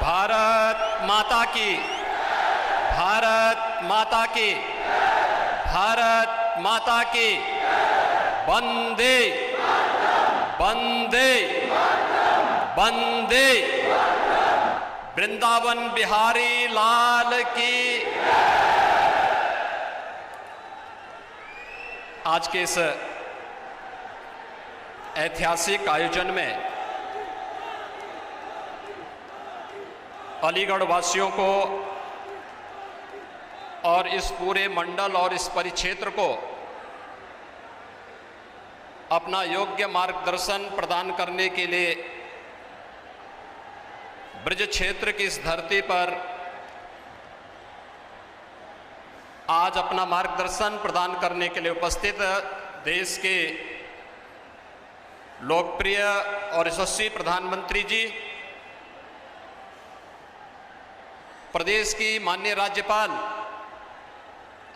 भारत माता की, भारत माता की, भारत माता की। वंदे वंदे वंदे। वृंदावन बिहारी लाल की। आज के इस ऐतिहासिक आयोजन में अलीगढ़ वासियों को और इस पूरे मंडल और इस परिक्षेत्र को अपना योग्य मार्गदर्शन प्रदान करने के लिए ब्रज क्षेत्र की इस धरती पर आज अपना मार्गदर्शन प्रदान करने के लिए उपस्थित देश के लोकप्रिय और यशस्वी प्रधानमंत्री जी, प्रदेश की माननीय राज्यपाल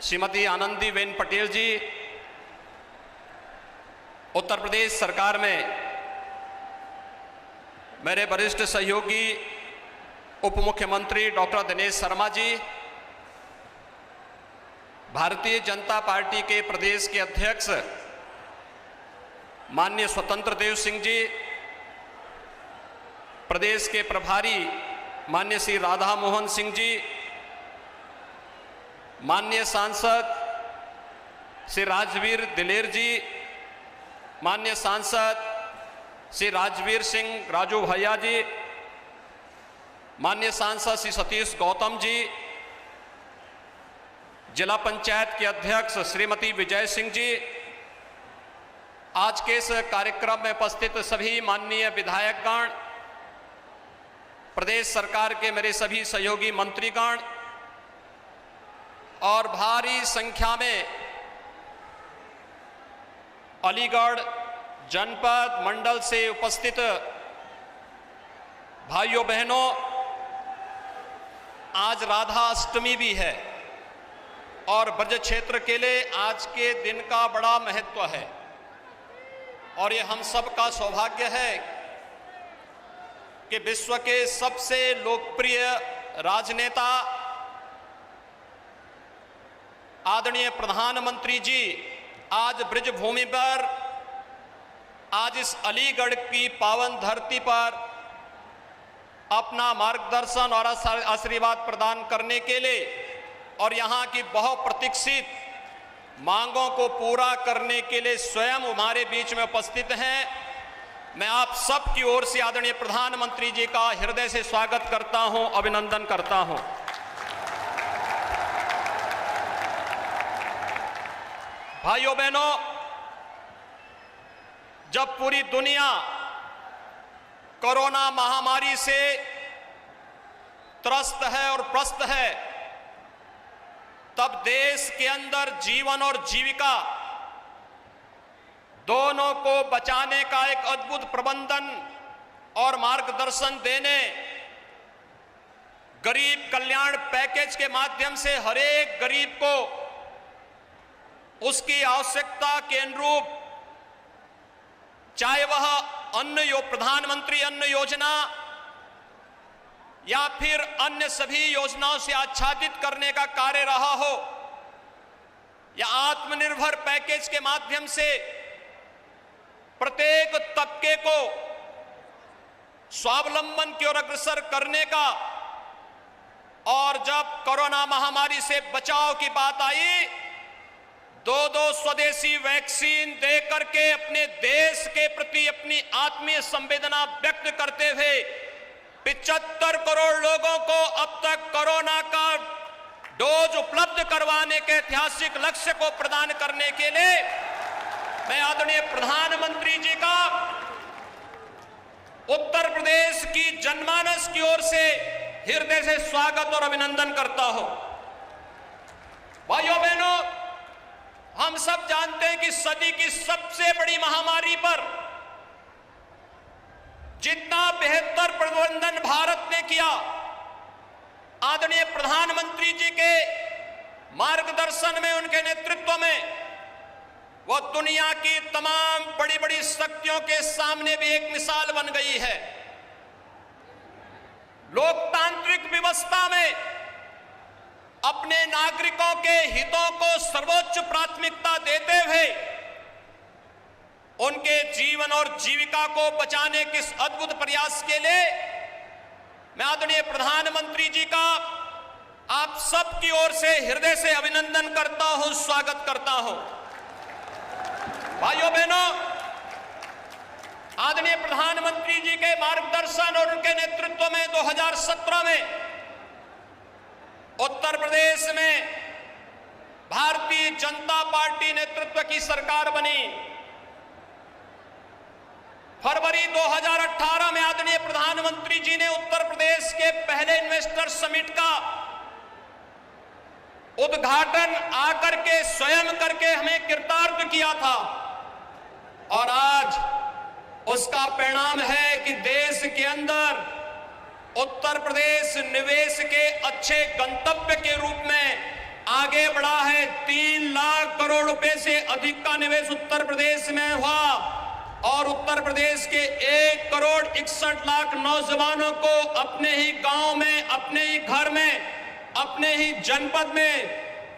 श्रीमती आनंदीबेन पटेल जी, उत्तर प्रदेश सरकार में मेरे वरिष्ठ सहयोगी उप मुख्यमंत्री डॉक्टर दिनेश शर्मा जी, भारतीय जनता पार्टी के प्रदेश के अध्यक्ष माननीय स्वतंत्र देव सिंह जी, प्रदेश के प्रभारी माननीय श्री राधा मोहन सिंह जी, माननीय सांसद श्री राजवीर दिलेर जी, माननीय सांसद श्री राजवीर सिंह राजू भैया जी, माननीय सांसद श्री सतीश गौतम जी, जिला पंचायत के अध्यक्ष श्रीमती विजय सिंह जी, आज के इस कार्यक्रम में उपस्थित सभी माननीय विधायकगण, प्रदेश सरकार के मेरे सभी सहयोगी मंत्रीगण और भारी संख्या में अलीगढ़ जनपद मंडल से उपस्थित भाइयों बहनों, आज राधा अष्टमी भी है और ब्रज क्षेत्र के लिए आज के दिन का बड़ा महत्व है और ये हम सब का सौभाग्य है कि विश्व के सबसे लोकप्रिय राजनेता आदरणीय प्रधानमंत्री जी आज ब्रज भूमि पर, आज इस अलीगढ़ की पावन धरती पर अपना मार्गदर्शन और आशीर्वाद प्रदान करने के लिए और यहाँ की बहुप्रतीक्षित मांगों को पूरा करने के लिए स्वयं हमारे बीच में उपस्थित हैं। मैं आप सब की ओर से आदरणीय प्रधानमंत्री जी का हृदय से स्वागत करता हूं, अभिनंदन करता हूं। भाइयों बहनों, जब पूरी दुनिया कोरोना महामारी से त्रस्त है और प्रस्त है, तब देश के अंदर जीवन और जीविका दोनों को बचाने का एक अद्भुत प्रबंधन और मार्गदर्शन देने, गरीब कल्याण पैकेज के माध्यम से हर एक गरीब को उसकी आवश्यकता के अनुरूप, चाहे वह प्रधानमंत्री अन्न योजना या फिर अन्य सभी योजनाओं से आच्छादित करने का कार्य रहा हो, या आत्मनिर्भर पैकेज के माध्यम से प्रत्येक तबके को स्वावलंबन की ओर अग्रसर करने का, और जब कोरोना महामारी से बचाव की बात आई, दो स्वदेशी वैक्सीन दे करके अपने देश के प्रति अपनी आत्मीय संवेदना व्यक्त करते हुए 75 करोड़ लोगों को अब तक कोरोना का डोज उपलब्ध करवाने के ऐतिहासिक लक्ष्य को प्रदान करने के लिए मैं आदरणीय प्रधानमंत्री जी का उत्तर प्रदेश की जनमानस की ओर से हृदय से स्वागत और अभिनंदन करता हूं। भाइयों बहनों, हम सब जानते हैं कि सदी की सबसे बड़ी महामारी पर जितना बेहतर प्रबंधन भारत ने किया, आदरणीय प्रधानमंत्री जी के मार्गदर्शन में, उनके नेतृत्व में, वह दुनिया की तमाम बड़ी बड़ी शक्तियों के सामने भी एक मिसाल बन गई है। लोकतांत्रिक व्यवस्था में अपने नागरिकों के हितों को सर्वोच्च प्राथमिकता देते हुए उनके जीवन और जीविका को बचाने के इस अद्भुत प्रयास के लिए मैं आदरणीय प्रधानमंत्री जी का आप सब की ओर से हृदय से अभिनंदन करता हूं, स्वागत करता हूं। भाइयों बहनों, आदरणीय प्रधानमंत्री जी के मार्गदर्शन और उनके नेतृत्व में 2017 में उत्तर प्रदेश में भारतीय जनता पार्टी नेतृत्व की सरकार बनी। फरवरी 2018 में आदरणीय प्रधानमंत्री जी ने उत्तर प्रदेश के पहले इन्वेस्टर समिट का उद्घाटन आकर के स्वयं करके हमें कृतार्थ किया था और आज उसका परिणाम है कि देश के अंदर उत्तर प्रदेश निवेश के अच्छे गंतव्य के रूप में आगे बढ़ा है। 3 लाख करोड़ रुपए से अधिक का निवेश उत्तर प्रदेश में हुआ और उत्तर प्रदेश के 1 करोड़ 61 लाख नौजवानों को अपने ही गांव में, अपने ही घर में, अपने ही जनपद में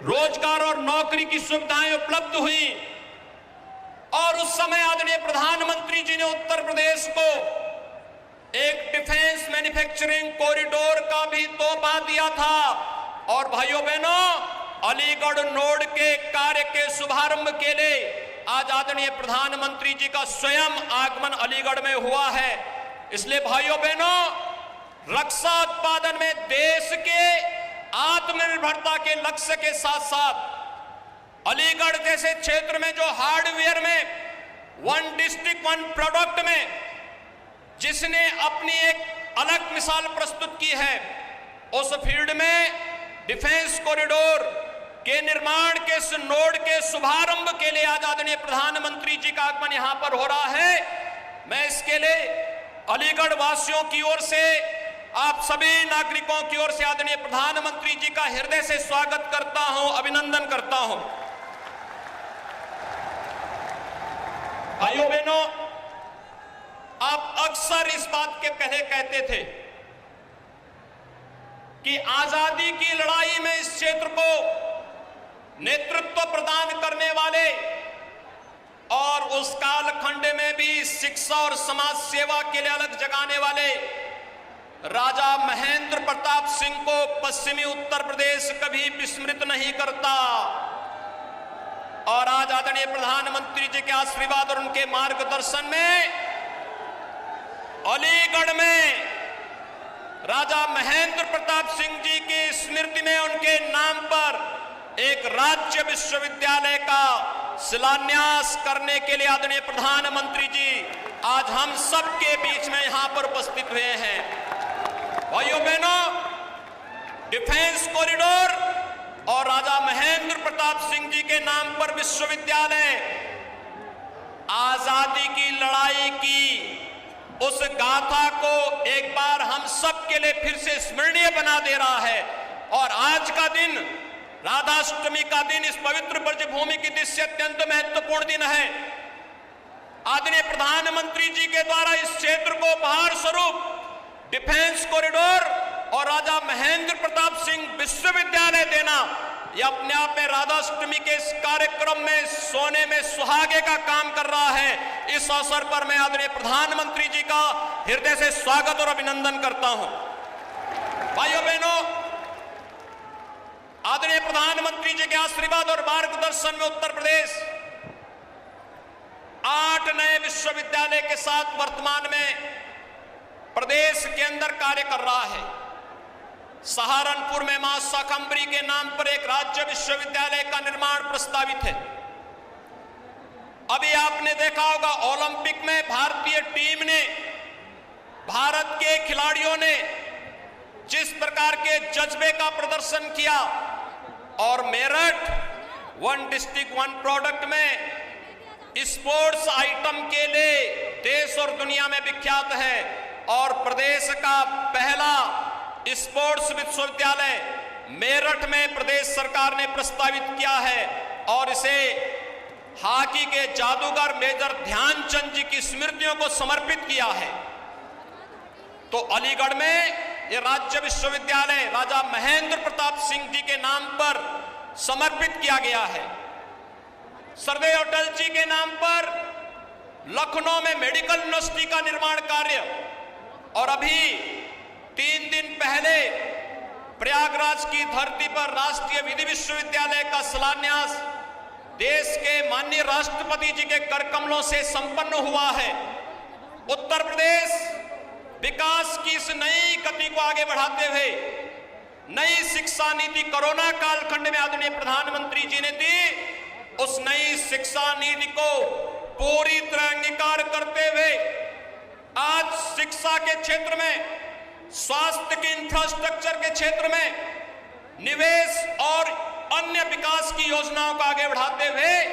रोजगार और नौकरी की सुविधाएं उपलब्ध हुई। और उस समय आदरणीय प्रधानमंत्री जी ने उत्तर प्रदेश को एक डिफेंस मैन्युफैक्चरिंग कॉरिडोर का भी तोहफा दिया था। और भाइयों बहनों, अलीगढ़ नोड के कार्य के शुभारंभ के लिए आज आदरणीय प्रधानमंत्री जी का स्वयं आगमन अलीगढ़ में हुआ है। इसलिए भाइयों बहनों, रक्षा उत्पादन में देश के आत्मनिर्भरता के लक्ष्य के साथ साथ अलीगढ़ जैसे क्षेत्र में जो हार्डवेयर में 1 डिस्ट्रिक्ट 1 प्रोडक्ट में जिसने अपनी एक अलग मिसाल प्रस्तुत की है, उस फील्ड में डिफेंस कॉरिडोर के निर्माण के इस नोड के शुभारंभ के लिए आज आदरणीय प्रधानमंत्री जी का आगमन यहां पर हो रहा है। मैं इसके लिए अलीगढ़ वासियों की ओर से, आप सभी नागरिकों की ओर से आदरणीय प्रधानमंत्री जी का हृदय से स्वागत करता हूं, अभिनंदन करता हूं। भाइयों बहनों, आप अक्सर इस बात के पहले कहते थे कि आजादी की लड़ाई में इस क्षेत्र को नेतृत्व प्रदान करने वाले और उस कालखंड में भी शिक्षा और समाज सेवा के लिए अलग जगाने वाले राजा महेंद्र प्रताप सिंह को पश्चिमी उत्तर प्रदेश कभी विस्मृत नहीं करता। और आज आदरणीय प्रधानमंत्री जी के आशीर्वाद और उनके मार्गदर्शन में अलीगढ़ में राजा महेंद्र प्रताप सिंह जी की स्मृति में उनके नाम पर एक राज्य विश्वविद्यालय का शिलान्यास करने के लिए आदरणीय प्रधानमंत्री जी आज हम सबके बीच में यहां पर उपस्थित हुए हैं। भाइयों बहनों, डिफेंस कॉरिडोर और राजा महेंद्र प्रताप सिंह जी के नाम पर विश्वविद्यालय आजादी की लड़ाई की उस गाथा को एक बार हम सब के लिए फिर से स्मरणीय बना दे रहा है। और आज का दिन, राधाष्टमी का दिन, इस पवित्र ब्रजभूमि की दृष्टि अत्यंत महत्वपूर्ण दिन है। आदरणीय प्रधानमंत्री जी के द्वारा इस क्षेत्र को उपहार स्वरूप डिफेंस कॉरिडोर और राजा महेंद्र प्रताप सिंह विश्वविद्यालय देना, यह अपने आप में राधाष्टमी के इस कार्यक्रम में सोने में सुहागे का काम कर रहा है। इस अवसर पर मैं आदरणीय प्रधानमंत्री जी का हृदय से स्वागत और अभिनंदन करता हूं। भाइयों बहनों, आदरणीय प्रधानमंत्री जी के आशीर्वाद और मार्गदर्शन में उत्तर प्रदेश 8 नए विश्वविद्यालय के साथ वर्तमान में प्रदेश के अंदर कार्य कर रहा है। सहारनपुर में मां शाकंभरी के नाम पर एक राज्य विश्वविद्यालय का निर्माण प्रस्तावित है। अभी आपने देखा होगा ओलंपिक में भारतीय टीम ने, भारत के खिलाड़ियों ने जिस प्रकार के जज्बे का प्रदर्शन किया और मेरठ 1 डिस्ट्रिक्ट 1 प्रोडक्ट में स्पोर्ट्स आइटम के लिए देश और दुनिया में विख्यात है। और प्रदेश का पहला स्पोर्ट्स विश्वविद्यालय मेरठ में प्रदेश सरकार ने प्रस्तावित किया है और इसे हॉकी के जादूगर मेजर ध्यानचंद जी की स्मृतियों को समर्पित किया है। तो अलीगढ़ में ये राज्य विश्वविद्यालय राजा महेंद्र प्रताप सिंह जी के नाम पर समर्पित किया गया है। सरदेव अटल जी के नाम पर लखनऊ में मेडिकल यूनिवर्सिटी का निर्माण कार्य, और अभी 3 दिन पहले प्रयागराज की धरती पर राष्ट्रीय विधि विश्वविद्यालय का शिलान्यास देश के माननीय राष्ट्रपति जी के कर कमलों से संपन्न हुआ है। उत्तर प्रदेश विकास की इस नई गति को आगे बढ़ाते हुए नई शिक्षा नीति कोरोना कालखंड में आदरणीय प्रधानमंत्री जी ने दी, उस नई शिक्षा नीति को पूरी तरह अंगीकार करते हुए आज शिक्षा के क्षेत्र में, स्वास्थ्य के इंफ्रास्ट्रक्चर के क्षेत्र में निवेश और अन्य विकास की योजनाओं को आगे बढ़ाते हुए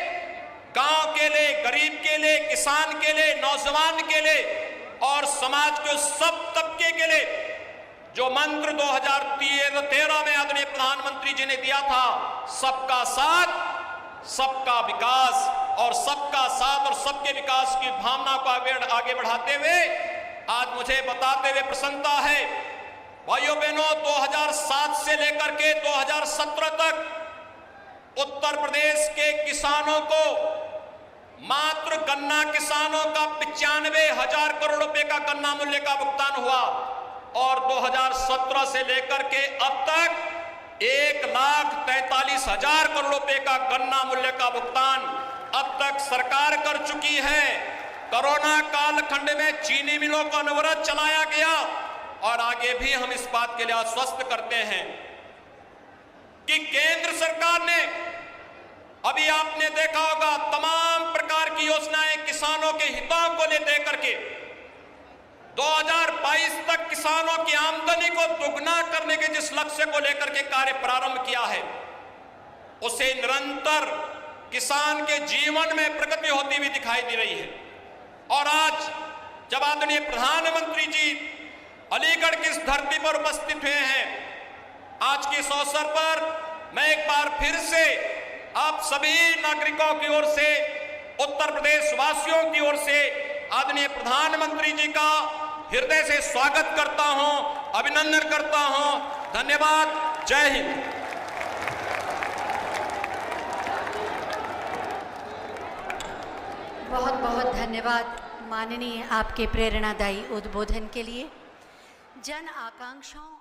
गांव के लिए, गरीब के लिए, किसान के लिए, नौजवान के लिए और समाज के सब तबके के लिए जो मंत्र 2013 में आदरणीय प्रधानमंत्री जी ने दिया था, सबका साथ, सबका विकास, और सबका साथ और सबके विकास की भावना को आगे बढ़ाते हुए आज मुझे बताते हुए प्रसन्नता है, भाइयों बहनों, 2007 से लेकर के 2017 तक उत्तर प्रदेश के किसानों को मात्र गन्ना किसानों का 95,000 करोड़ रुपए का गन्ना मूल्य का भुगतान हुआ, और 2017 से लेकर के अब तक 1,43,000 करोड़ रुपए का गन्ना मूल्य का भुगतान अब तक सरकार कर चुकी है। कोरोना कालखंड में चीनी मिलों का अनवरत चलाया गया, और आगे भी हम इस बात के लिए आश्वस्त करते हैं कि केंद्र सरकार ने, अभी आपने देखा होगा, तमाम प्रकार की योजनाएं किसानों के हितों को लेकर करके 2022 तक किसानों की आमदनी को दुगना करने के जिस लक्ष्य को लेकर के कार्य प्रारंभ किया है, उसे निरंतर किसान के जीवन में प्रगति होती हुई दिखाई दे रही है। और आज जब आदरणीय प्रधानमंत्री जी अलीगढ़ की इस धरती पर उपस्थित हुए हैं, आज के इस अवसर पर मैं एक बार फिर से आप सभी नागरिकों की ओर से, उत्तर प्रदेश वासियों की ओर से आदरणीय प्रधानमंत्री जी का हृदय से स्वागत करता हूं, अभिनंदन करता हूं। धन्यवाद। जय हिंद। बहुत बहुत धन्यवाद माननीय, आपके प्रेरणादायी उद्बोधन के लिए। जन आकांक्षाओं